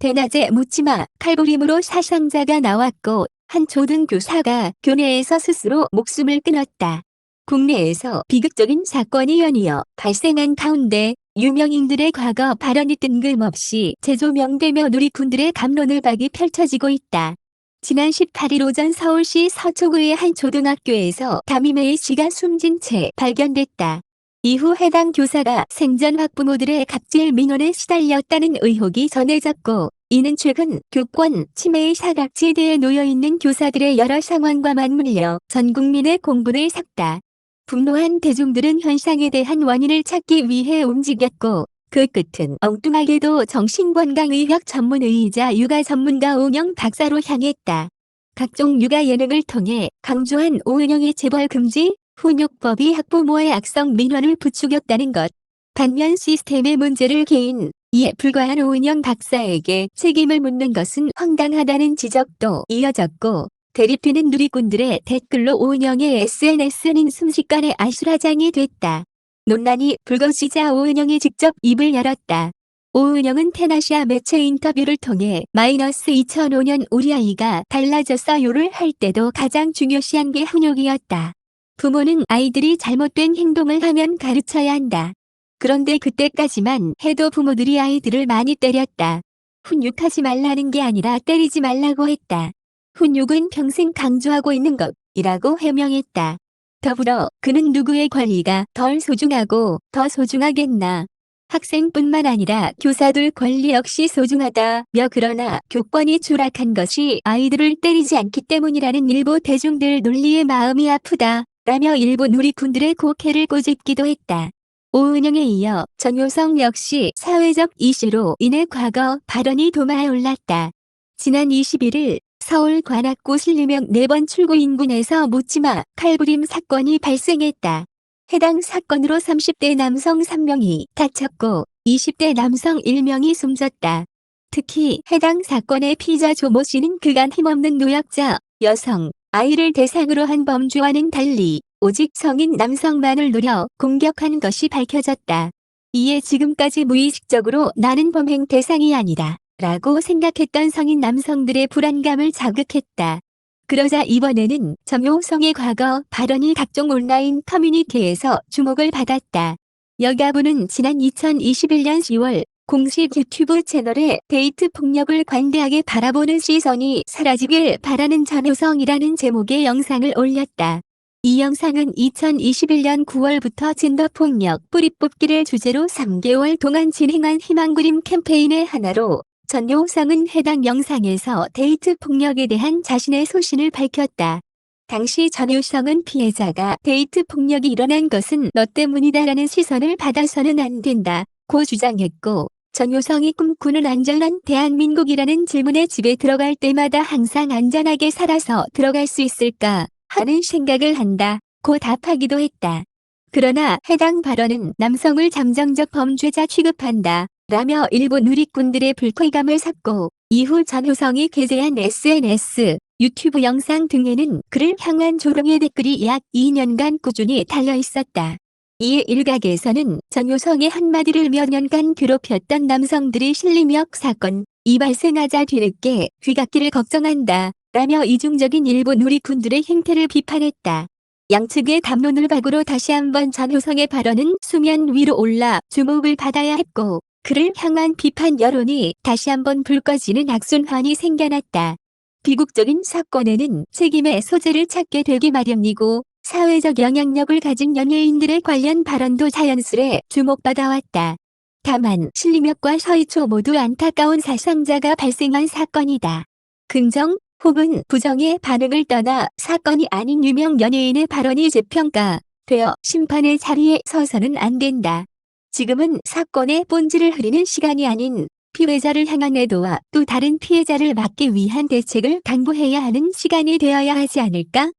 대낮에 묻지마 칼부림으로 사상자가 나왔고 한 초등교사가 교내에서 스스로 목숨을 끊었다. 국내에서 비극적인 사건이 연이어 발생한 가운데 유명인들의 과거 발언이 뜬금없이 재조명되며 누리꾼들의 갑론을박이 펼쳐지고 있다. 지난 18일 오전 서울시 서초구의 한 초등학교에서 담임 A씨가 숨진 채 발견됐다. 이후 해당 교사가 생전 학부모들의 갑질 민원에 시달렸다는 의혹이 전해졌고 이는 최근 교권 침해의 사각지대에 놓여있는 교사들의 여러 상황과 맞물려 전 국민의 공분을 샀다. 분노한 대중들은 현상에 대한 원인을 찾기 위해 움직였고 그 끝은 엉뚱하게도 정신건강의학 전문의이자 육아 전문가 오은영 박사로 향했다. 각종 육아 예능을 통해 강조한 오은영의 재벌 금지, 훈육법이 학부모의 악성 민원을 부추겼다는 것. 반면 시스템의 문제를 개인이에 불과한 오은영 박사에게 책임을 묻는 것은 황당하다는 지적도 이어졌고 대립되는 누리꾼들의 댓글로 오은영의 SNS는 순식간에 아수라장이 됐다. 논란이 불거지자 오은영이 직접 입을 열었다. 오은영은 테나시아 매체 인터뷰를 통해 -2005년 우리 아이가 달라졌어요를 할 때도 가장 중요시한 게 훈육이었다. 부모는 아이들이 잘못된 행동을 하면 가르쳐야 한다. 그런데 그때까지만 해도 부모들이 아이들을 많이 때렸다. 훈육하지 말라는 게 아니라 때리지 말라고 했다. 훈육은 평생 강조하고 있는 것이라고 해명했다. 더불어 그는 누구의 권리가 덜 소중하고 더 소중하겠나. 학생뿐만 아니라 교사들 권리 역시 소중하다며 그러나 교권이 추락한 것이 아이들을 때리지 않기 때문이라는 일부 대중들 논리에 마음이 아프다 라며 일부 누리꾼들의 곡해를 꼬집기도 했다. 오은영에 이어 전효성 역시 사회적 이슈로 인해 과거 발언이 도마에 올랐다. 지난 21일 서울 관악구 신림역 4번 출구 인근에서 묻지마 칼부림 사건이 발생했다. 해당 사건으로 30대 남성 3명이 다쳤고 20대 남성 1명이 숨졌다. 특히 해당 사건의 피의자 조모 씨는 그간 힘없는 노약자, 여성, 아이를 대상으로 한 범죄와는 달리 오직 성인 남성만을 노려 공격한 것이 밝혀졌다. 이에 지금까지 무의식적으로 나는 범행 대상이 아니다 라고 생각했던 성인 남성들의 불안감을 자극했다. 그러자 이번에는 정효성의 과거 발언이 각종 온라인 커뮤니티에서 주목을 받았다. 여가부는 지난 2021년 10월 공식 유튜브 채널에 데이트 폭력을 관대하게 바라보는 시선이 사라지길 바라는 전효성이라는 제목의 영상을 올렸다. 이 영상은 2021년 9월부터 진더폭력 뿌리뽑기를 주제로 3개월 동안 진행한 희망그림 캠페인의 하나로 전효성은 해당 영상에서 데이트 폭력에 대한 자신의 소신을 밝혔다. 당시 전효성은 피해자가 데이트 폭력이 일어난 것은 너 때문이다라는 시선을 받아서는 안 된다고 주장했고 전효성이 꿈꾸는 안전한 대한민국이라는 질문에 집에 들어갈 때마다 항상 안전하게 살아서 들어갈 수 있을까 하는 생각을 한다고 답하기도 했다. 그러나 해당 발언은 남성을 잠정적 범죄자 취급한다 라며 일부 누리꾼들의 불쾌감을 샀고 이후 전효성이 게재한 SNS, 유튜브 영상 등에는 그를 향한 조롱의 댓글이 약 2년간 꾸준히 달려 있었다. 이에 일각에서는 전효성의 한마디를 몇 년간 괴롭혔던 남성들이 신림역 사건이 발생하자 뒤늦게 귀갓길을 걱정한다 라며 이중적인 일부 누리꾼들의 행태를 비판했다. 양측의 담론을박으로 다시 한번 전효성의 발언은 수면 위로 올라 주목을 받아야 했고 그를 향한 비판 여론이 다시 한번 불 꺼지는 악순환이 생겨났다. 비극적인 사건에는 책임의 소재를 찾게 되기 마련이고 사회적 영향력을 가진 연예인들의 관련 발언도 자연스레 주목받아왔다. 다만 신림역과 서희초 모두 안타까운 사상자가 발생한 사건이다. 긍정 혹은 부정의 반응을 떠나 사건이 아닌 유명 연예인의 발언이 재평가되어 심판의 자리에 서서는 안 된다. 지금은 사건의 본질을 흐리는 시간이 아닌 피해자를 향한 애도와 또 다른 피해자를 막기 위한 대책을 강구해야 하는 시간이 되어야 하지 않을까?